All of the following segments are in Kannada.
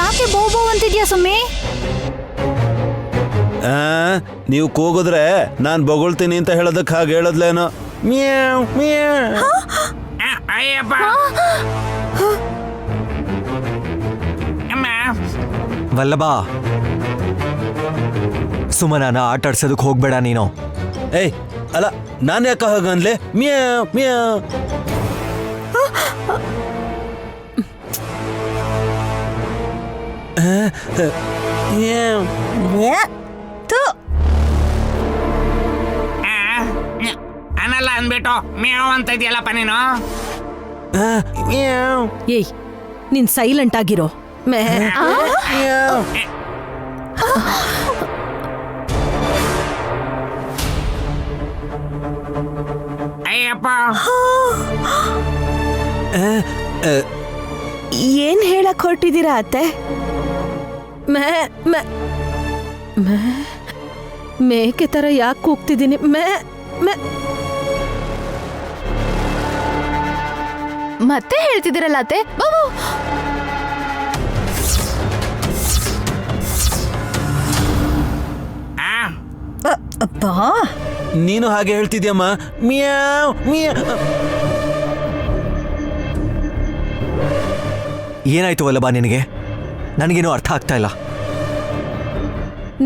ಯಾಕೆ ಬೌ ಬೌ ಅಂತಿದ್ಯಾ ಸುಮ್ಮಿ? ನೀವು ಕೂಗಿದ್ರೆ ನಾನ್ ಬೊಗಳ್ತೀನಿ ಅಂತ ಹೇಳೋದಕ್ಕೆ ಹಾಗೆ ಹೇಳದ್ಲೇನೋ. ಮ್ಯಾವ್ ಮ್ಯಾವ್. ಅಯ್ಯಪ್ಪ ವಲ್ಲಭ, ಸುಮನನ ಆಟ ಆಡ್ಸೋದಕ್ಕೆ ಹೋಗ್ಬೇಡ ನೀನು. ಏಯ್ ಅಲ್ಲ, ನಾನು ಯಾಕೆ ಹಾಗನ್ಲೆ? ಮ್ಯಾವ್ ಮ್ಯಾವ್. ಅನ್ನಲ್ಲ ಅಂದ್ಬಿಟ್ಟು ಮೇವ್ ಅಂತ ಇದೆಯಲ್ಲಪ್ಪ ನೀನು. ಏಯ್, ನೀನ್ ಸೈಲೆಂಟ್ ಆಗಿರೋ. ಮೇ ಅಯ್ಯಪ್ಪ ಏನ್ ಹೇಳಕ್ ಹೊರಟಿದ್ದೀರಾ ಅತ್ತೆ? ಮೇ ಮೇ ಮೇ ಮೇಕೆ ತರ ಯಾಕೆ ಕೂಗ್ತಿದ್ದೀನಿ? ಮೇ ಮೇ ಮತ್ತೆ ಹೇಳ್ತಿದ್ದೀರಲ್ಲ ಅತ್ತೆ. ಬಾಬು ಅಬ್ಬಾ, ನೀನು ಹಾಗೆ ಹೇಳ್ತಿದ್ಯಮ್ಮ. ಮ್ಯಾವ್ ಮ್ಯಾವ್. ಏನಾಯ್ತು ವಲ್ಲಭ ನಿನಗೆ? ನನಗೇನು ಅರ್ಥ ಆಗ್ತಾ ಇಲ್ಲ.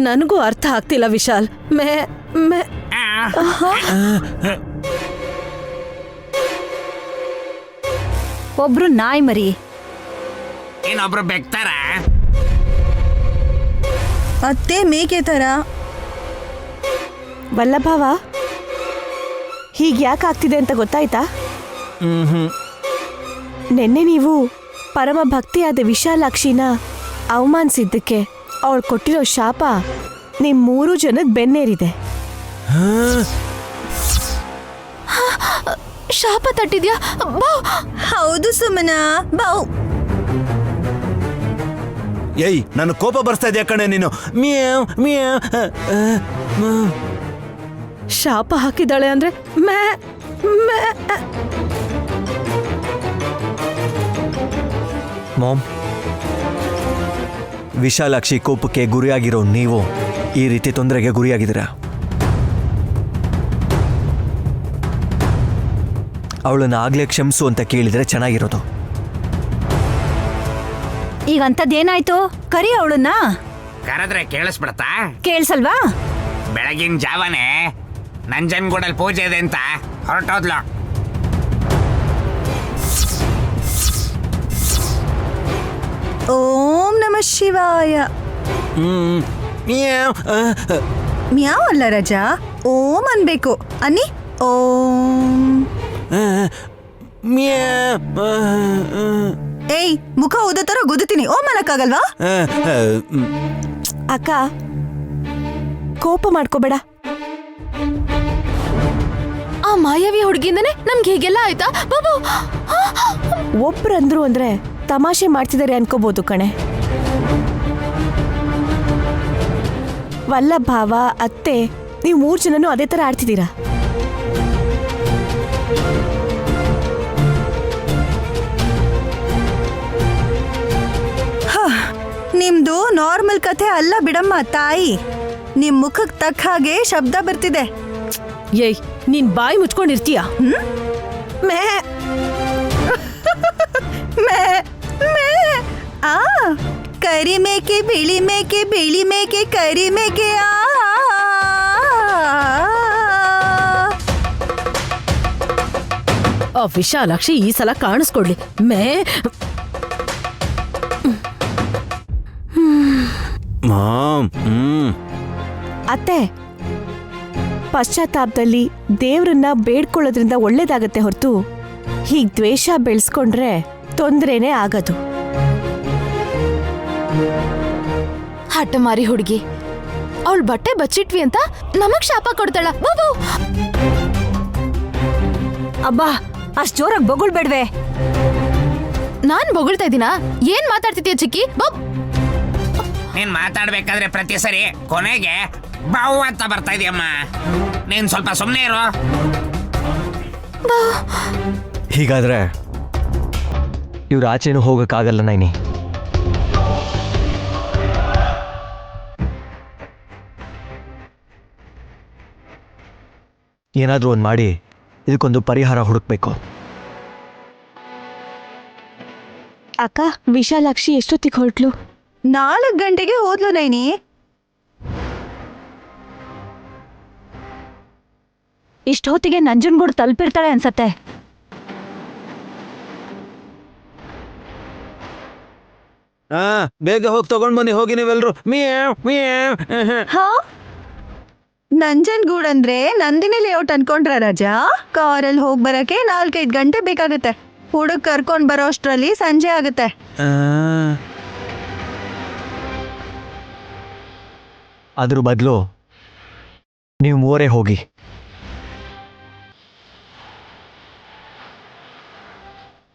ನನಗೂ ಅರ್ಥ ಆಗ್ತಿಲ್ಲ ವಿಶಾಲ್. ಮೇ ಮೇ ಒಬ್ರು ನಾಯಿ ಮರಿ, ಇನ್ನೊಬ್ರು ಬೆಕ್ತಾರ. ಅತ್ತೆ ಮೇಕೆ ತರ. ವಲ್ಲಭವ, ಹೀಗೆ ಯಾಕೆ ಆಗ್ತಿದೆ ಅಂತ ಗೊತ್ತಾಯ್ತಾ? ನಿನ್ನೆ ನೀವು ಪರಮ ಭಕ್ತಿಯಾದ ವಿಶಾಲಾಕ್ಷಿನ ಅವಮಾನಿಸಿದ್ದಕ್ಕೆ ಅವಳು ಕೊಟ್ಟಿರೋ ಶಾಪ ನಿಮ್ 3 ಜನದ ಬೆನ್ನೇರಿದೆ. ಶಾಪ ತಟ್ಟಿದ್ಯಾ? ಬೌ. ಹೌದು ಸುಮನ, ಬೌ. ಏಯ್, ನನ್ನ ಕೋಪ ಬರ್ಸ್ತಾ ಇದೆಯಾ ಕಣೆ ನೀನು. ಮ್ಯಾವ್ ಮ್ಯಾವ್. ಶಾಪ ಹಾಕಿದಾಳೆ ಅಂದ್ರೆ ಮೇ ಮೇ. ಮಾಮ್, ವಿಶಾಲಾಕ್ಷಿ ಕೋಪಕ್ಕೆ ಗುರಿಯಾಗಿರೋ ನೀವು ಈ ರೀತಿ ತೊಂದರೆಗೆ ಗುರಿಯಾಗಿದ್ದೀರಾ. ಅವಳನ್ನ ಆಗ್ಲೇ ಕ್ಷಮಿಸು ಅಂತ ಕೇಳಿದ್ರೆ ಚೆನ್ನಾಗಿರೋದು. ಈಗ ಅಂತದ್ದೇನಾಯ್ತು? ಕರಿ ಅವಳನ್ನ. ಕರೆದ್ರೆ ಕೇಳಿಸ್ಬಿಡತ್ತಾ? ಕೇಳ್ಸಲ್ವಾ? ಬೆಳಗಿನ ಜಾವನೆ ನಂಜನಗೂಡಲ್ಲಿ ಪೂಜೆ ಇದೆ ಅಂತ ಹೊರಟೋದ್ಲು. ಓಂ ನಮಃ ಶಿವಾಯ. ಮ್ಯಾವ್. ಮ್ಯಾವ್ ಅಲ್ಲ ರಜಾ, ಓಂ ಅನ್ಬೇಕು. ಅನ್ನಿ ಓಂ. ಮ್ಯಾವ್. ಏಯ್, ಮುಖ ಊದ ತರ ಗುದ್ದುತ್ತೀನಿ. ಓಂ ಅನ್ನಕ್ಕಾಗಲ್ವಾ? ಅಕ್ಕ, ಕೋಪ ಮಾಡ್ಕೋಬೇಡ. ಆ ಮಾಯಾವಿ ಹುಡುಗಿಯಿಂದನೇ ನಮ್ಗೆ ಹೀಗೆಲ್ಲ ಆಯ್ತಾ ಬಾಬು? ಒಬ್ರಂದ್ರು ಅಂದ್ರೆ ತಮಾಷೆ ಮಾಡ್ತಿದ್ದಾರೆ ಅನ್ಕೋಬಹುದು ಕಣೆ. ವಲ್ಲಭಾವ, ಅತ್ತೆ, ನೀವು 3 ಜನನು ಅದೇ ತರ ಆಡ್ತಿದ್ದೀರಾ. ನಿಮ್ದು ನಾರ್ಮಲ್ ಕಥೆ ಅಲ್ಲ ಬಿಡಮ್ಮ ತಾಯಿ. ನಿಮ್ ಮುಖಕ್ಕೆ ತಕ್ಕ ಹಾಗೆ ಶಬ್ದ ಬರ್ತಿದೆ. ಏಯ್, ನೀನ್ ಬಾಯಿ ಮುಚ್ಕೊಂಡಿರ್ತೀಯ. ಮೇ ಮೇ ಮೇ. ಆ ಕರಿ ಮೇಕೆ, ಬಿಳಿ ಮೇಕೆ, ಬಿಳಿ ಮೇಕೆ, ಕರಿ ಮೇಕೆ. ಆ ವಿಶಾಲಾಕ್ಷಿ ಈ ಸಲ ಕಾಣಿಸ್ಕೊಡ್ಲಿ. ಮೇ ಮಾಮ್. ಅತ್ತೆ, ಪಶ್ಚಾತ್ತಾಪದಲ್ಲಿ ದೇವ್ರನ್ನ ಬೇಡ್ಕೊಳ್ಳೋದ್ರಿಂದ ಒಳ್ಳೇದಾಗತ್ತೆ ಹೊರತು ಹೀಗ್ ದ್ವೇಷ ಬೆಳೆಸ್ಕೊಂಡ್ರೆ ತೊಂದ್ರೆನೇ ಆಗದು. ಹಠಮಾರಿ ಹುಡುಗಿ, ಅವಳು ಬಟ್ಟೆ ಬಚ್ಚಿಟ್ವಿ ಅಂತ ನಮಗ್ ಶಾಪ ಕೊಡ್ತಾಳ ಬಾಬು. ಅಬ್ಬಾ, ಅಷ್ಟ್ ಜೋರಾಗಿ ಬೊಗಳ್ಬೇಡ್ವೆ. ನಾನ್ ಬೊಗಳ್ತಾ ಇದ್ದೀನಾ? ಏನ್ ಮಾತಾಡ್ತಿದ್ಯಾ ಚಿಕ್ಕಿ? ಬಾಬ್, ನೀನ್ ಮಾತಾಡ್ಬೇಕಾದ್ರೆ ಪ್ರತಿ ಸರಿ ಕೊನೆಗೆ ಬಾವು ಅಂತ ಬರ್ತಾ ಇದೆಯಮ್ಮ. ನೀನ್ ಸ್ವಲ್ಪ ಸುಮ್ಮನೆ ಇರು. ಹೀಗಾದ್ರೆ ಇವ್ರ ಆಚೆನೂ ಹೋಗಕ್ಕಾಗಲ್ಲ ನೈನಿ. ಏನಾದರೂ ಒಂದು ಮಾಡಿ ಇದಕ್ಕೊಂದು ಪರಿಹಾರ ಹುಡುಕ್ಬೇಕು. ಅಕ್ಕ, ವಿಶಾಲಾಕ್ಷಿ ಎಷ್ಟೊತ್ತಿಗೆ ಹೊರಟ್ಲು? 4 ಗಂಟೆಗೆ ಹೋದ್ಲು ನೈನಿ. ಇಷ್ಟೊತ್ತಿಗೆ ನಂಜನಗೂಡು ತಲುಪಿರ್ತಾಳೆ ಅನ್ಸತ್ತೆ. ಬೇಗ ಹೋಗಿ ತಗೊಂಡ್ ಬನ್ನಿ, ಹೋಗಿ ನೀವೆಲ್ರು. ಹಾ, ನಂಜನಗೂಡ್ ಅಂದ್ರೆ ನಂದಿನಿ ಲೇಔಟ್ ಅನ್ಕೊಂಡ್ರ ರಾಜಾ? ಕಾರಲ್ಲಿ ಹೋಗ್ ಬರಕ್ಕೆ 4-5 ಗಂಟೆ ಬೇಕಾಗುತ್ತೆ. ಹುಡುಗ್ ಕರ್ಕೊಂಡ್ ಬರೋ ಅಷ್ಟ್ರಲ್ಲಿ ಸಂಜೆ ಆಗುತ್ತೆ. ಅದ್ರ ಬದಲು ನೀವು ಮೂವರೇ ಹೋಗಿ.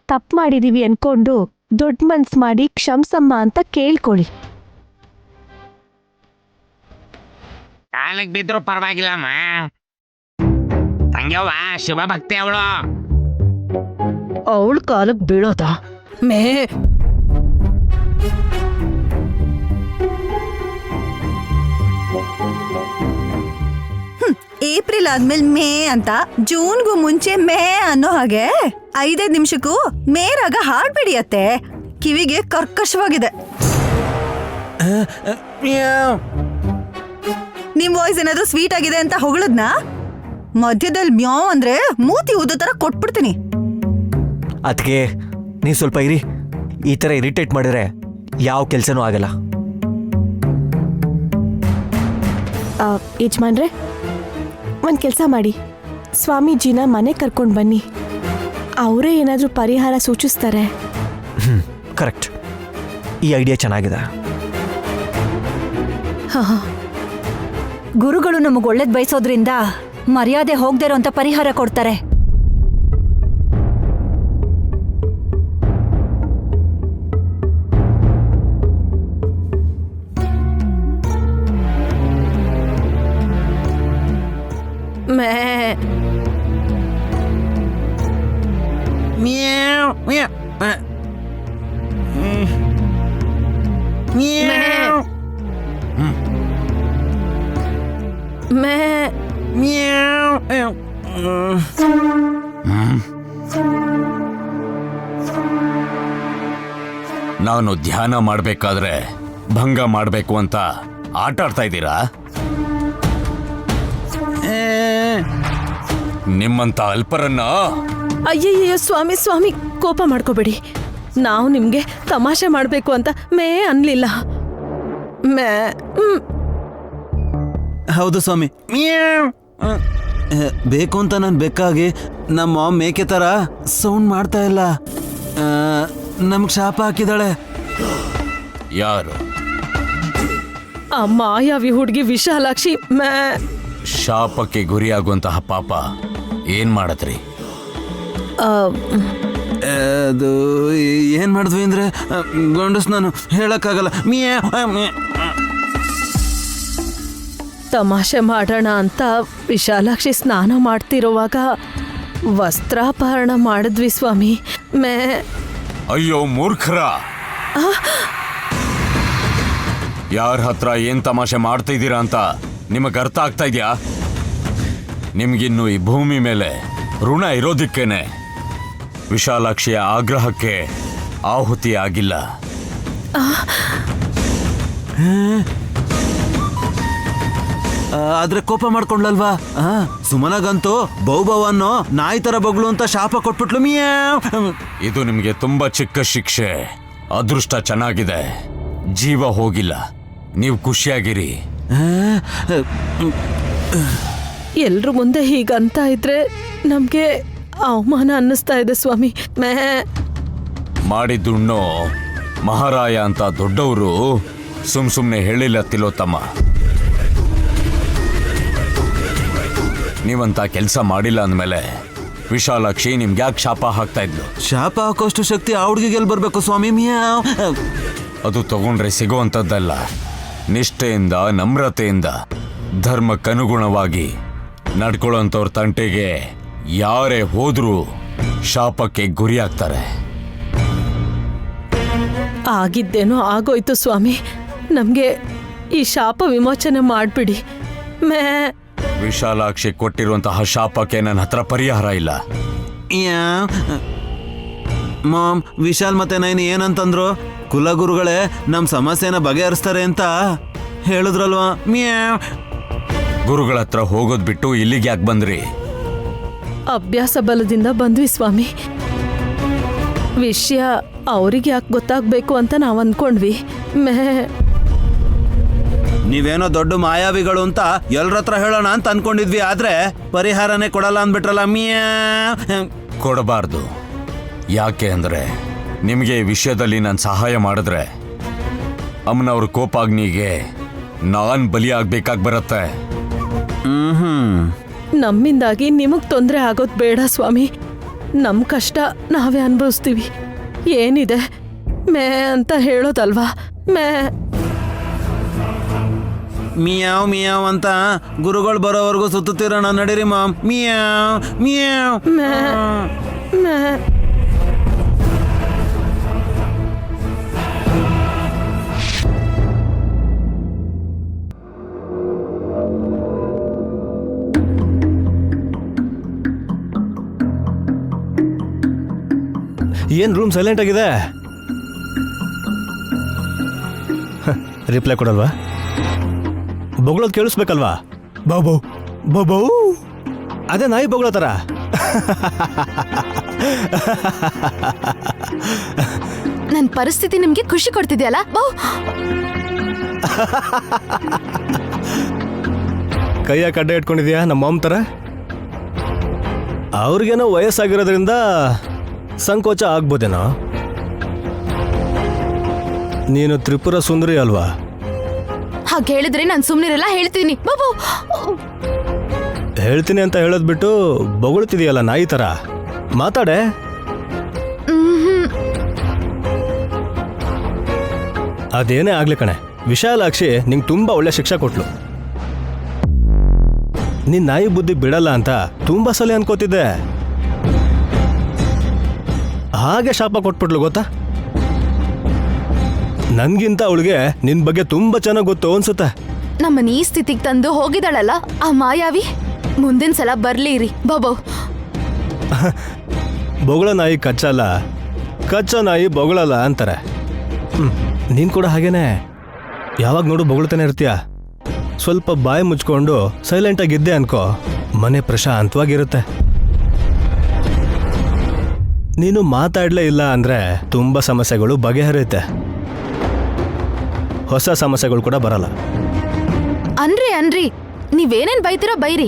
ತಪ್ಪು ಮಾಡಿದೀವಿ ಅನ್ಕೊಂಡು ದೊಡ್ಡ ಮನ್ಸ್ ಮಾಡಿ ಕ್ಷಮ್ಸಮ್ಮ ಅಂತ ಕೇಳ್ಕೊಳ್ಳಿ. ಕಾಲಿಗೆ ಬಿದ್ರು ಪರವಾಗಿಲ್ಲಮ್ಮ. ತಂಗ್ಯವ್ವ ಶಿವ ಭಕ್ತಿ ಅವಳು. ಅವಳ ಕಾಲಕ್ಕೆ ಬೀಳೋದ? ಮೇ ಏಪ್ರಿಲ್ ಆದ್ಮೇಲೆ ಮೇ ಅಂತ, ಜೂನ್ಗೂ ಮುಂಚೆ ಮೇ ಅನ್ನೋ ಹಾಗೆ 5 ನಿಮಿಷಕ್ಕೂ ಮೇ ರಾಗ ಹಾಡ್ಬಿಡಿಯತ್ತೆ. ಕಿವಿಗೆ ಕರ್ಕಶವಾಗಿದೆ. ನಿಮ್ ವಾಯ್ಸ್ ಏನಾದ್ರೂ ಸ್ವೀಟ್ ಆಗಿದೆ ಅಂತ ಹೊಗಳದ್ನ ಮಧ್ಯದಲ್ಲಿ ಮ್ಯಾವ್ ಅಂದ್ರೆ ಮೂತಿ ಉದ್ದ ತರ ಕೊಟ್ಬಿಡ್ತೀನಿ. ಅದಕ್ಕೆ ನೀವು ಸ್ವಲ್ಪ ಇರಿ. ಈ ಥರ ಇರಿಟೇಟ್ ಮಾಡಿದ್ರೆ ಯಾವ ಕೆಲಸನೂ ಆಗಲ್ಲ. ಯಜಮಾನ್ರೆ, ಒಂದು ಕೆಲಸ ಮಾಡಿ, ಸ್ವಾಮೀಜಿನ ಮನೆ ಕರ್ಕೊಂಡು ಬನ್ನಿ. ಅವರೇ ಏನಾದರೂ ಪರಿಹಾರ ಸೂಚಿಸ್ತಾರೆ. ಕರೆಕ್ಟ್, ಈ ಐಡಿಯಾ ಚೆನ್ನಾಗಿದೆ. ಗುರುಗಳು ನಮಗ್ ಒಳ್ಳೇದ್ ಬಯಸೋದ್ರಿಂದ ಮರ್ಯಾದೆ ಹೋಗ್ದೇ ಇರೋಂಥ ಪರಿಹಾರ ಕೊಡ್ತಾರೆ. ನಾನು ಧ್ಯಾನ ಮಾಡ್ಬೇಕಾದ್ರೆ ಭಂಗ ಮಾಡ್ಬೇಕು ಅಂತ ಆಟ ಆಡ್ತಾ ಇದ್ದೀರಾ? ನಿಮ್ಮಂತ ಅಲ್ಪರನ್ನ. ಅಯ್ಯಯ್ಯೋ ಸ್ವಾಮಿ ಸ್ವಾಮಿ, ಕೋಪ ಮಾಡ್ಕೋಬೇಡಿ. ನಾವು ನಿಮ್ಗೆ ತಮಾಷೆ ಮಾಡ್ಬೇಕು ಅಂತ ಮೇ ಅನ್ಲಿಲ್ಲ. ಮೇ ಹೌದು ಸ್ವಾಮಿ. ಬೇಕು ಅಂತ ನಾನು ಬೆಕ್ಕಾಗಿ ನಮ್ಮ ಮೇಕೆ ತರ ಸೌಂಡ್ ಮಾಡ್ತಾ ಇಲ್ಲ. ನಮ್ಗೆ ಶಾಪ ಹಾಕಿದಾಳೆ. ಯಾರು? ಆ ಮಾಯಾವಿ ಹುಡುಗಿ ವಿಶಾಲಾಕ್ಷಿ. ಮೇ ಶಾಪಕ್ಕೆ ಗುರಿಯಾಗುವಂತಹ ಪಾಪ ಏನ್ ಮಾಡತ್ರಿ? ಅದು ಏನ್ ಮಾಡಿದ್ವಿ ಅಂದ್ರೆ ಗಂಡಸ್ ನಾನು ಹೇಳಕ್ಕಾಗಲ್ಲ. ತಮಾಷೆ ಮಾಡೋಣ ಅಂತ ವಿಶಾಲಾಕ್ಷಿ ಸ್ನಾನ ಮಾಡ್ತಿರುವಾಗ ವಸ್ತ್ರಾಪಹರಣ ಮಾಡಿದ್ವಿ ಸ್ವಾಮಿ. ಮೇ ಅಯ್ಯೋ ಮೂರ್ಖರ! ಯಾರ ಹತ್ರ ಏನ್ ತಮಾಷೆ ಮಾಡ್ತಾ ಇದ್ದೀರಾ ಅಂತ ನಿಮಗ್ ಅರ್ಥ ಆಗ್ತಾ ಇದೆಯಾ? ನಿಮ್ಗಿನ್ನು ಈ ಭೂಮಿ ಮೇಲೆ ಋಣ ಇರೋದಿಕ್ಕೇನೆ ವಿಶಾಲಾಕ್ಷಿಯ ಆಗ್ರಹಕ್ಕೆ ಆಹುತಿ ಆಗಿಲ್ಲ. ಆದ್ರೆ ಕೋಪ ಮಾಡ್ಕೊಂಡ್ಲಲ್ವಾ? ಸುಮನಗಂತೂ ಬೌಬವ್ ಅನ್ನೋ ನಾಯಿ ತರ ಬಗ್ಳು ಅಂತ ಶಾಪ ಕೊಟ್ಬಿಟ್ಲು. ಇದು ನಿಮ್ಗೆ ತುಂಬಾ ಚಿಕ್ಕ ಶಿಕ್ಷೆ. ಅದೃಷ್ಟ ಚೆನ್ನಾಗಿದೆ, ಜೀವ ಹೋಗಿಲ್ಲ. ನೀವು ಖುಷಿಯಾಗಿರಿ. ಎಲ್ರ ಮುಂದೆ ಹೀಗಂತ ಇದ್ರೆ ನಮ್ಗೆ ಅವಮಾನ ಅನ್ನಿಸ್ತಾ ಇದೆ ಸ್ವಾಮಿ. ಮೇ ಮಾಡಿದ್ದುಣ್ಣೋ ಮಹಾರಾಯ ಅಂತ ದೊಡ್ಡವರು ಸುಮ್ನೆ ಹೇಳಿಲ್ಲ ತಿಲೋತ್ತಮ್ಮ. ನೀವಂತ ಕೆಲಸ ಮಾಡಿಲ್ಲ ಅಂದಮೇಲೆ ವಿಶಾಲಾಕ್ಷಿ ನಿಮ್ಗೆ ಯಾಕೆ ಶಾಪ ಹಾಕ್ತಾ ಇದ್ಲು? ಶಾಪ ಹಾಕೋಷ್ಟು ಶಕ್ತಿ ಆ ಹುಡುಗಿಗೆಲ್ಲಿ ಬರ್ಬೇಕು ಸ್ವಾಮಿ? ಅದು ತಗೊಂಡ್ರೆ ಸಿಗುವಂಥದ್ದಲ್ಲ. ನಿಷ್ಠೆಯಿಂದ, ನಮ್ರತೆಯಿಂದ, ಧರ್ಮಕ್ಕನುಗುಣವಾಗಿ ನಡ್ಕೊಳ್ಳೋಂಥವ್ರ ತಂಟೆಗೆ ಯಾರೇ ಹೋದ್ರೂ ಶಾಪಕ್ಕೆ ಗುರಿಯಾಗ್ತಾರೆ. ಆಗಿದ್ದೇನೋ ಆಗೋಯ್ತು ಸ್ವಾಮಿ. ನಮ್ಗೆ ಈ ಶಾಪ ವಿಮೋಚನೆ ಮಾಡ್ಬಿಡಿ. ಮೇ ವಿಶಾಲಾಕ್ಷಿ ಕೊಟ್ಟಿರುವಂತಹ ಶಾಪಕ್ಕೆ ನನ್ನ ಹತ್ರ ಪರಿಹಾರ ಇಲ್ಲ. ಮಾಮ್, ವಿಶಾಲ್ ಮತ್ತೆ ನೈನ್ ಏನಂತಂದ್ರು? ಕುಲಗುರುಗಳೇ ನಮ್ಮ ಸಮಸ್ಯೆನ ಬಗೆಹರಿಸ್ತಾರೆ ಅಂತ ಹೇಳಿದ್ರಲ್ವಾ? ಮ್ಯಾವ್. ಗುರುಗಳ ಹತ್ರ ಹೋಗೋದ್ ಬಿಟ್ಟು ಇಲ್ಲಿಗೆ ಯಾಕೆ ಬಂದ್ರಿ? ಅಭ್ಯಾಸ ಬಲದಿಂದ ಬಂದ್ವಿ ಸ್ವಾಮಿ. ವಿಷಯ ಅವ್ರಿಗೆ ಯಾಕೆ ಗೊತ್ತಾಗ್ಬೇಕು ಅಂತ ನಾವು ಅಂದ್ಕೊಂಡ್ವಿ. ನೀವೇನೋ ದೊಡ್ಡ ಮಾಯಾವಿಗಳು ಅಂತ ಎಲ್ರ ಹತ್ರ ಹೇಳೋಣ ಅಂತ ಅನ್ಕೊಂಡಿದ್ವಿ, ಆದ್ರೆ ಪರಿಹಾರನೇ ಕೊಡಲ್ಲ ಅಂದ್ಬಿಟ್ರಲ್ಲ. ಮ್ಯಾವ್. ಕೊಡಬಾರ್ದು. ಯಾಕೆ ಅಂದ್ರೆ ನಿಮಗೆ ಈ ವಿಷಯದಲ್ಲಿ ನಾನು ಸಹಾಯ ಮಾಡಿದ್ರೆ ಅಮ್ಮನವ್ರ ಕೋಪಾಗ್ನಿಗೆ ನಾನ್ ಬಲಿಯಾಗ್ಬೇಕಾಗಿ ಬರತ್ತೆ. ನಮ್ಮಿಂದಾಗಿ ನಿಮಗ್ ತೊಂದರೆ ಆಗೋದ್ ಬೇಡ ಸ್ವಾಮಿ. ನಮ್ ಕಷ್ಟ ನಾವೇ ಅನುಭವಿಸ್ತೀವಿ. ಏನಿದೆ ಮೇ ಅಂತ ಹೇಳೋದಲ್ವಾ? ಮಿಯಾವ್ ಮಿಯಾವ್ ಅಂತ ಗುರುಗಳು ಬರೋವರೆಗೂ ಸುತ್ತುತ್ತಿರೋಣ, ನಡೀರಿ ಮಾಮ್. ಮಿಯಾವ್ ಮಿಯಾವ್. ಏನ್ ರೂಮ್ ಸೈಲೆಂಟ್ ಆಗಿದೆ? ರಿಪ್ಲೈ ಕೊಡಲ್ವಾ? ಬೊಗಳೋದು ಕೇಳಿಸ್ಬೇಕಲ್ವಾ? ಬಾಬು ಬಾಬು, ಅದೇ ನಾಯಿ ಬೊಗಳೋ ಥರ. ನನ್ ಪರಿಸ್ಥಿತಿ ನಿಮ್ಗೆ ಖುಷಿ ಕೊಡ್ತಿದ್ಯಲ್ಲ ಬೌ? ಕೈಯ ಕಡ್ಡೆ ಇಟ್ಕೊಂಡಿದ್ಯಾ ನಮ್ಮ ಮಾಮ್ ಥರ? ಅವ್ರಿಗೇನೋ ವಯಸ್ಸಾಗಿರೋದ್ರಿಂದ ಸಂಕೋಚ ಆಗ್ಬೋದೇನೋ. ನೀನು ತ್ರಿಪುರ ಸುಂದರಿ ಅಲ್ವಾ? ಹಾಗೆ ಹೇಳಿದ್ರೆ ನಾನು ಸುಮ್ನಿರಲ್ಲ, ಹೇಳ್ತೀನಿ ಬಾಬು. ಹೇಳ್ತೀನಿ ಅಂತ ಹೇಳೋದ್ ಬಿಟ್ಟು ಬೊಗಳ್ತಿದೀಯಲ್ಲ ನಾಯಿ ಥರ. ಮಾತಾಡೆ. ಅದೇನೇ ಆಗ್ಲಿ ಕಣೆ, ವಿಶಾಲಾಕ್ಷಿ ನಿಂಗೆ ತುಂಬಾ ಒಳ್ಳೆ ಶಿಕ್ಷೆ ಕೊಟ್ಲು. ನಿನ್ ನಾಯಿ ಬುದ್ಧಿ ಬಿಡಲ್ಲ ಅಂತ ತುಂಬಾ ಸಲ ಅನ್ಕೋತಿದ್ದೆ. ಹಾಗೆ ಶಾಪ ಕೊಟ್ಬಿಟ್ಲು ಗೊತ್ತಾ? ನನ್ಗಿಂತ ಅವಳಿಗೆ ನಿನ್ ಬಗ್ಗೆ ತುಂಬಾ ಚೆನ್ನಾಗಿ ಗೊತ್ತು ಅನ್ಸುತ್ತೆ. ನಮ್ಮನ್ನ ಈ ಸ್ಥಿತಿಗೆ ತಂದು ಹೋಗಿದಾಳಲ್ಲ ಆ ಮಾಯಾವಿ, ಮುಂದಿನ ಸಲ ಬರ್ಲಿರಿ ಬಾಬು. ಬೊಗಳ ನಾಯಿ ಕಚ್ಚಲ್ಲ, ಕಚ್ಚ ನಾಯಿ ಬೊಗಳಲ್ಲ ಅಂತಾರೆ. ನೀನ್ ಕೂಡ ಹಾಗೇನೆ, ಯಾವಾಗ ನೋಡು ಬೊಗಳ್ತಾನೆ ಇರ್ತೀಯ. ಸ್ವಲ್ಪ ಬಾಯಿ ಮುಚ್ಕೊಂಡು ಸೈಲೆಂಟ್ ಆಗಿದ್ದೆ ಅನ್ಕೋ, ಮನೆ ಪ್ರಶಾಂತವಾಗಿರುತ್ತೆ. ನೀನು ಮಾತಾಡ್ಲೇ ಇಲ್ಲ ಅಂದ್ರೆ ತುಂಬಾ ಸಮಸ್ಯೆಗಳು ಬಗೆಹರಿಯುತ್ತೆ, ಹೊಸ ಸಮಸ್ಯೆಗಳು ಕೂಡ ಬರಲ್ಲ. ಅನ್ರಿ ನೀವೇನೇನ್ ಬೈತಿರೋ ಬೈರಿ,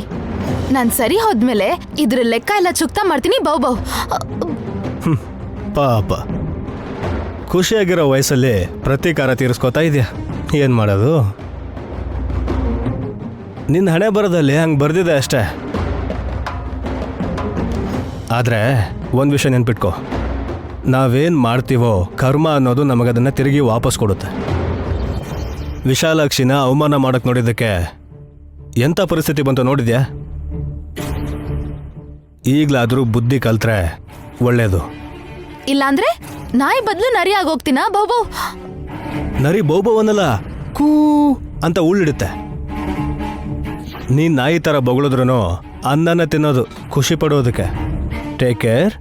ನಾನ್ ಸರಿ ಹೋದ್ಮೇಲೆ ಇದ್ರ ಲೆಕ್ಕ ಎಲ್ಲ ಚುಕ್ತಾ ಮಾಡ್ತೀನಿ ಬೌ. ಪಾಪ, ಖುಷಿಯಾಗಿರೋ ವಯಸ್ಸಲ್ಲಿ ಪ್ರತೀಕಾರ ತೀರಿಸ್ಕೋತಾ ಇದೆಯಾ. ಏನ್ ಮಾಡೋದು? ನಿನ್ನ ಹಣೆ ಬರದಲ್ಲಿ ಹಂಗೆ ಬರ್ದಿದೆ ಅಷ್ಟೇ. ಆದ್ರೆ ಒಂದು ವಿಷಯ ನೆನ್ಪಿಟ್ಕೋ, ನಾವೇನ್ ಮಾಡ್ತೀವೋ ಕರ್ಮ ಅನ್ನೋದು ನಮಗದನ್ನ ತಿರುಗಿ ವಾಪಸ್ ಕೊಡುತ್ತೆ. ವಿಶಾಲಾಕ್ಷಿನ ಅವಮಾನ ಮಾಡಕ್ ನೋಡಿದ್ದಕ್ಕೆ ಎಂಥ ಪರಿಸ್ಥಿತಿ ಬಂತು ನೋಡಿದ್ಯಾ? ಈಗ್ಲಾದ್ರೂ ಬುದ್ಧಿ ಕಲ್ತ್ರೆ ಒಳ್ಳೇದು. ಇಲ್ಲಾಂದ್ರೆ ನಾಯಿ ಬದ್ಲು ನರಿ ಆಗೋಗ್ತೀನಾ ಬೌ? ನರಿ ಬೌಬವನ್ನಲ್ಲ, ಕೂ ಅಂತ ಉಳ್ಳಿಡುತ್ತೆ. ನೀನ್ ನಾಯಿ ತರ ಬೊಗಳಿದ್ರೂ ಅನ್ನನ ತಿನ್ನೋದು ಖುಷಿ ಪಡೋದಕ್ಕೆ. Take care.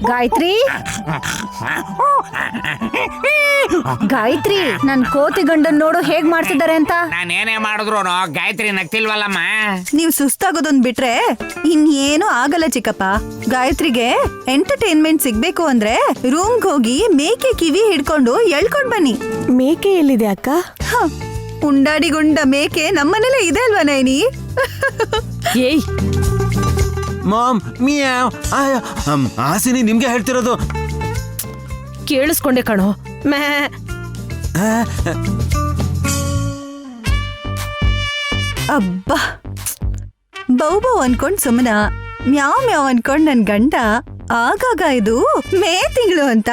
ಗಾಯತ್ರಿ, ಗಾಯತ್ರಿ, ನನ್ ಕೋತಿ ಗಂಡನ್ ನೋಡು ಹೇಗ್ ಮಾಡ್ತಿದ್ದಾರೆ ಅಂತ. ನಾನೇನೇ ಮಾಡಿದ್ರು ಗಾಯತ್ರಿ ನಗ್ತಿಲ್ವಲ್ಲಮ್ಮ. ನೀವ್ ಸುಸ್ತಾಗೋದೊಂದ್ ಬಿಟ್ರೆ ಇನ್ನೇನು ಆಗಲ್ಲ ಚಿಕ್ಕಪ್ಪ. ಗಾಯತ್ರಿಗೆ ಎಂಟರ್ಟೈನ್ಮೆಂಟ್ ಸಿಗ್ಬೇಕು ಅಂದ್ರೆ ರೂಮ್ಗೆ ಹೋಗಿ ಮೇಕೆ ಕಿವಿ ಹಿಡ್ಕೊಂಡು ಎಳ್ಕೊಂಡ್ ಬನ್ನಿ. ಮೇಕೆ ಎಲ್ಲಿದೆ ಅಕ್ಕ? ಉಂಡಾಡಿಗುಂಡ ಮೇಕೆ ನಮ್ಮನೇಲೆ ಇದೆ ಅಲ್ವಾ ನೈನಿ? ಏಯ್, ಮಾಮ್ ಮಿಯಾವ್. ಹಾಸಿನಿ ನಿಮ್ಗೆ ಹೇಳ್ತಿರೋದು. ಕೇಳಿಸ್ಕೊಂಡೆ ಕಣೋ. ಅಬ್ಬಾ, ಬೌ ಅನ್ಕೊಂಡ್ ಸುಮ್ಮನ ಮ್ಯಾವ್ ಮ್ಯಾವ್ ಅನ್ಕೊಂಡ್ ನನ್ ಗಂಡ ಆಗಾಗ ಇದು ಮೇ ತಿಂಗಳು ಅಂತ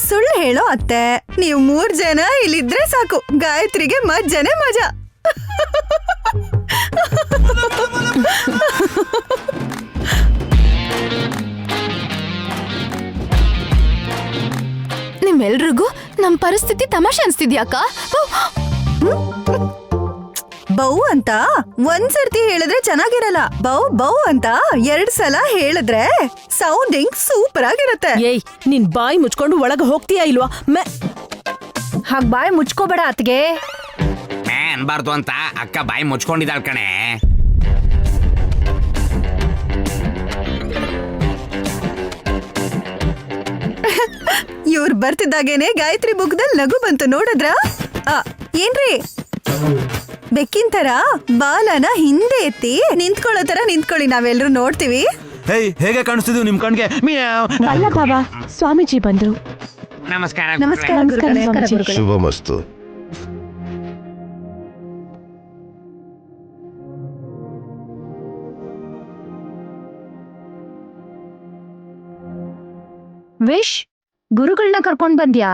ಸುಳ್ಳು ಹೇಳೋ ಅತ್ತೆ. ನೀವು 3 ಜನ ಇಲ್ಲಿದ್ರೆ ಸಾಕು, ಗಾಯತ್ರಿಗೆ ಮಜ್ಜನೆ ಮಜಾ. ನಿಮ್ಮೆಲ್ರಿಗೂ ನಮ್ ಪರಿಸ್ಥಿತಿ ತಮಾಷೆ ಅನ್ಸ್ತಿದ್ಯಾಕ? ಬೌ ಅಂತ ಒಂದ್ಸರ್ತಿ ಹೇಳಿದ್ರೆ ಚೆನ್ನಾಗಿರಲ್ಲ, ಬೌ ಬೌ ಅಂತ 2 ಸಲ ಹೇಳಿದ್ರೆ ಸೌಂಡಿಂಗ್ ಸೂಪರ್ ಆಗಿರುತ್ತೆ. ಏಯ್ ನಿನ್ ಬಾಯಿ ಮುಚ್ಕೊಂಡು ಒಳಗೆ ಹೋಗ್ತೀಯಾ ಇಲ್ವಾ? ಹಾಗ್ ಬಾಯ್ ಮುಚ್ಕೋಬೇಡ ಅತ್ಗೆ. ಅನ್ಬಾರ್ದು ಅಂತ ಅಕ್ಕ ಬಾಯಿ ಮುಚ್ಕೊಂಡಿದ್ದಾಳ್ ಕಣೆ. ಇವ್ರು ಬರ್ತಿದ್ದಾಗೇನೆ ಗಾಯತ್ರಿ ಮುಖದಲ್ಲಿ ನಗು ಬಂತು, ನೋಡಿದ್ರ? ಏನ್ರಿ ಬೆಕ್ಕಿನ ತರ ಬಾಲನ ಹಿಂದೆ ಎತ್ತಿ ನಿಂತ್ಕೊಳ್ಳೋ ತರ ನಿಂತ್ಕೊಳ್ಳಿ, ನಾವೆಲ್ಲರೂ ನೋಡ್ತೀವಿ. ಹೇಯ್, ಹೇಗೆ ಕಾಣಿಸ್ತಿದೀವಿ ನಿಮ್ ಕಣ್ಗೆ? ಮಿಯಾವ್. ಅಲ್ಲ ಬಾಬಾ, ಸ್ವಾಮೀಜಿ ಬಂದ್ರು. ನಮಸ್ಕಾರ. ನಮಸ್ಕಾರ ಗುರುಗಳೇ. ಶುಭಮಸ್ತು. ವಿಶ್, ಗುರುಗಳನ್ನ ಕರ್ಕೊಂಡ್ ಬಂದ್ಯಾ?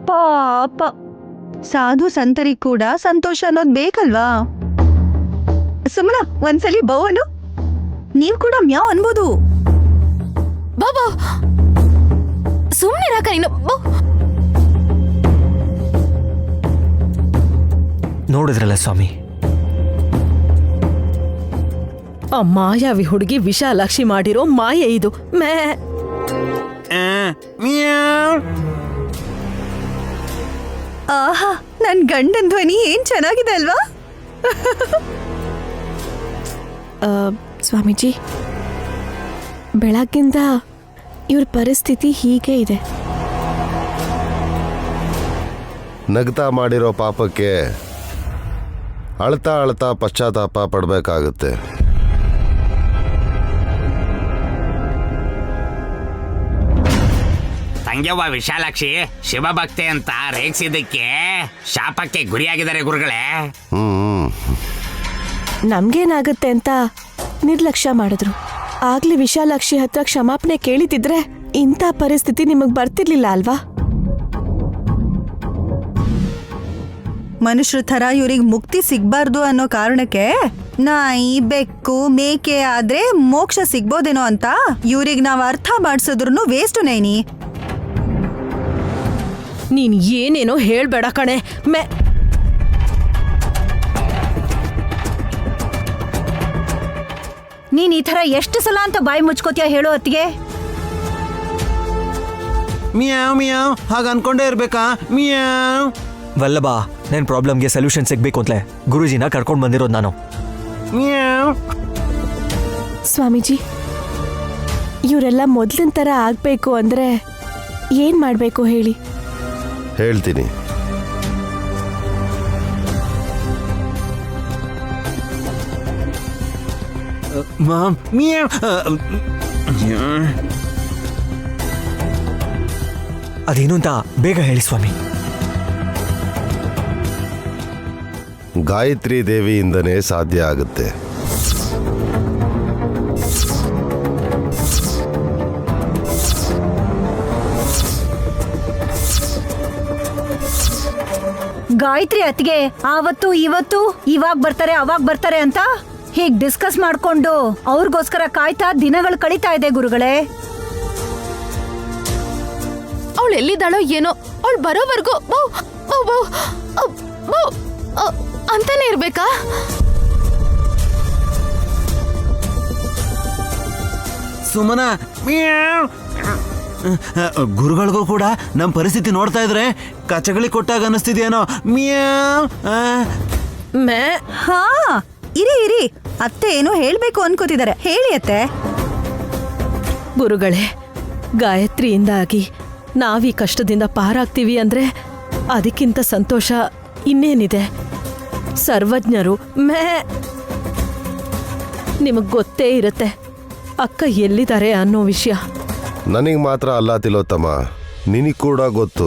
ಪಾಪ ಸಾಧು ಸಂತರಿಗೆ ಕೂಡ ಸಂತೋಷ ಅನ್ನೋದ್ ಬೇಕಲ್ವಾ? ಸುಮ್ಮನ ಒಂದ್ಸಲಿ ಬೌನು, ನೀವ್ ಕೂಡ ಮ್ಯಾವ್ ಅನ್ಬೋದು. ಬಾಬಾ ಸುಮ್ನಿರಾಕ ನೀನು. ನೋಡಿದ್ರಲ್ಲ ಸ್ವಾಮಿ, ಆ ಮಾಯಾವಿ ಹುಡುಗಿ ವಿಶಾಲಾಕ್ಷಿ ಮಾಡಿರೋ ಮಾಯೆ ಇದು. ಮಿಯಾವ್. ಆಹಾ, ನನ್ ಗಂಡನ್ ಧ್ವನಿ ಏನ್ ಚೆನ್ನಾಗಿದೆ ಅಲ್ವಾ? ಸ್ವಾಮೀಜಿ, ಬೆಳಗ್ಗಿಂದ ಇವ್ರ ಪರಿಸ್ಥಿತಿ ಹೀಗೆ ಇದೆ. ನಗ್ತಾ ಮಾಡಿರೋ ಪಾಪಕ್ಕೆ ಅಳ್ತಾ ಅಳ್ತಾ ಪಶ್ಚಾತ್ತಾಪ ಪಡಬೇಕಾಗುತ್ತೆ. ತಂಗ್ಯವ್ವ ವಿಶಾಲಾಕ್ಷಿ ಶಿವಭಕ್ತಿ ಅಂತ ರೇಗಿಸಿದ್ದಕ್ಕೆ ಶಾಪಕ್ಕೆ ಗುರಿಯಾಗಿದ್ದಾರೆ ಗುರುಗಳೇ. ನಮ್ಗೇನಾಗುತ್ತೆ ಅಂತ ನಿರ್ಲಕ್ಷ್ಯ ಮಾಡಿದ್ರು. ಆಗ್ಲಿ ವಿಶಾಲಾಕ್ಷಿ ಹತ್ರ ಕ್ಷಮಾಪಣೆ ಕೇಳಿದಿದ್ರೆ ಇಂಥ ಪರಿಸ್ಥಿತಿ ನಿಮಗ್ ಬರ್ತಿರ್ಲಿಲ್ಲ ಅಲ್ವಾ? ಮನುಷ್ಯರ ಥರ ಇವ್ರಿಗೆ ಮುಕ್ತಿ ಸಿಗ್ಬಾರ್ದು ಅನ್ನೋ ಕಾರಣಕ್ಕೆ ನಾಯಿ, ಬೆಕ್ಕು, ಮೇಕೆ ಆದ್ರೆ ಮೋಕ್ಷ ಸಿಗ್ಬೋದೇನೋ ಅಂತ ಇವ್ರಿಗೆ ನಾವ್ ಅರ್ಥ ಮಾಡಿಸಿದ್ರು ವೇಸ್ಟ್ ನೈನಿ. ನೀನ್ ಏನೇನೋ ಹೇಳ್ಬೇಡ ಕಣೆ. ನೀನ್ ಈ ತರ ಎಷ್ಟು ಸಲ ಅಂತ ಬಾಯಿ ಮುಚ್ಕೋತಿಯಾ ಹೇಳೋ ಅತ್ತಿಗೆ? ಮಿಯಾವ್ ಮಿಯಾವ್ ಹಾಗ ಅನ್ಕೊಂಡೇ ಇರ್ಬೇಕಾ? ಮಿಯಾವ್. ವಲ್ಲಭ, ನನ್ನ ಪ್ರಾಬ್ಲಮ್ಗೆ ಸೊಲ್ಯೂಷನ್ ಸಿಗ್ಬೇಕು ಅಂತಲೇ ಗುರುಜಿನ ಕರ್ಕೊಂಡು ಬಂದಿರೋದು ನಾನು. ಮಿಯಾವ್. ಸ್ವಾಮೀಜಿ, ಇವರೆಲ್ಲ ಮೊದ್ಲಿನ ತರ ಆಗ್ಬೇಕು ಅಂದ್ರೆ ಏನ್ ಮಾಡ್ಬೇಕು ಹೇಳಿ? ಹೇಳ್ತೀನಿ. ಮಾಮ್, ಮಿಯಾವ್. ಅದೇನು ಅಂತ ಬೇಗ ಹೇಳಿ ಸ್ವಾಮಿ. ಗಾಯತ್ರಿ ದೇವಿಯಿಂದನೇ ಸಾಧ್ಯ ಆಗುತ್ತೆ. ಗಾಯತ್ರಿ ಅತ್ತಿಗೆ ಆವತ್ತು ಇವತ್ತು ಇವಾಗ ಬರ್ತಾರೆ ಅವಾಗ ಬರ್ತಾರೆ ಅಂತ ಹೀಗ್ ಡಿಸ್ಕಸ್ ಮಾಡ್ಕೊಂಡು ಅವ್ರಿಗೋಸ್ಕರ ಕಾಯ್ತಾ ದಿನಗಳು ಕಳೀತಾ ಇದೆ ಗುರುಗಳೇ. ಅವಳು ಎಲ್ಲಿದ್ದಾಳೋ ಏನೋ, ಅವಳು ಬರೋವರೆಗೂ ಅಂತಾನೆ ಇರ್ಬೇಕಾ? ಸುಮನ. ಮಿಯಾವ್. ಗುರುಗಳಿಗೂ ಕೂಡ ನಮ್ಮ ಪರಿಸ್ಥಿತಿ ನೋಡ್ತಾ ಇದ್ರೆ ಕಚಗಳಿ ಕೊಟ್ಟಾಗ ಅನಿಸ್ತಿದ್ಯೇನೋ. ಮಿಯಾವ್. ಹಾ, ಇರಿ ಅತ್ತೆ ಏನೋ ಹೇಳ್ಬೇಕು ಅನ್ಕೋತಿದ್ದಾರೆ, ಹೇಳಿ ಅತ್ತೆ. ಗುರುಗಳೇ, ಗಾಯತ್ರಿಯಿಂದಾಗಿ ನಾವೀ ಕಷ್ಟದಿಂದ ಪಾರಾಗ್ತೀವಿ ಅಂದ್ರೆ ಅದಕ್ಕಿಂತ ಸಂತೋಷ ಇನ್ನೇನಿದೆ? ಸರ್ವಜ್ಞರು ನಿಮಗ್ ಗೊತ್ತೇ ಇರುತ್ತೆ ಅಕ್ಕ ಎಲ್ಲಿದ್ದಾರೆ ಅನ್ನೋ ವಿಷಯ. ನನಗೆ ಮಾತ್ರ ಅಲ್ಲ ತಿಲೋತ್ತಮ, ನಿನಗೆ ಕೂಡ ಗೊತ್ತು.